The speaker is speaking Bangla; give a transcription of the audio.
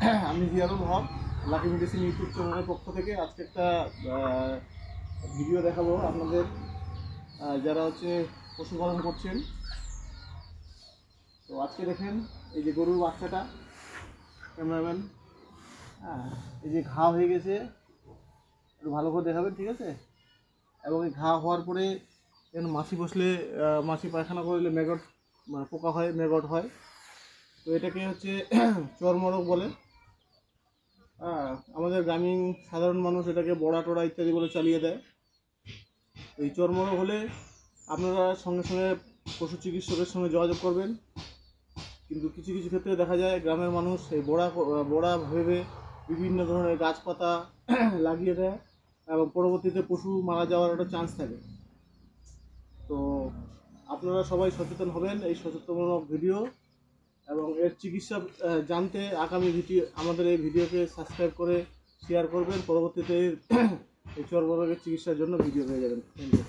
আমি জিয়ারুল হক, লাকি মেডিসিন ইউটিউব চ্যানেলের পক্ষ থেকে আজকে একটা ভিডিও দেখাবো আপনাদের যারা পশুপালন করছেন। তো আজকে দেখেন এই যে গরুর বাচ্চাটা, ক্যামেরাম্যান, এই যে ঘা হয়ে গেছে, একটু ভালো করে দেখাবেন, ঠিক আছে? এবং এই ঘা হওয়ার পরে মাছি বসলে, মাছি পায়খানা করলে ম্যাগট, পোকা হয়, ম্যাগট হয়। তো এটাকে চর্মরোগ বলে। আমাদের গ্রামীণ সাধারণ মানুষ এটাকে বড়া টোড়া ইত্যাদি বলে চালিয়ে দেয়। এই চর্মরোগ হলে আপনারা সঙ্গে সঙ্গে পশু চিকিৎসকের সঙ্গে যোগাযোগ করবেন। কিন্তু কিছু কিছু ক্ষেত্রে দেখা যায় গ্রামের মানুষ এই বড়া ভেবে বিভিন্ন ধরনের গাছপাতা লাগিয়ে দেয় এবং পরবর্তীতে পশু মারা যাওয়ার একটা চান্স থাকে। তো আপনারা সবাই সচেতন হবেন এই সচেতনমূলক ভিডিও এবং এর চিকিৎসা জানতে আমাদের এই ভিডিওকে সাবস্ক্রাইব করে শেয়ার করবেন। পরবর্তীতে এই চর্মরোগের চিকিৎসার জন্য ভিডিও পেয়ে যাবেন। Thank you.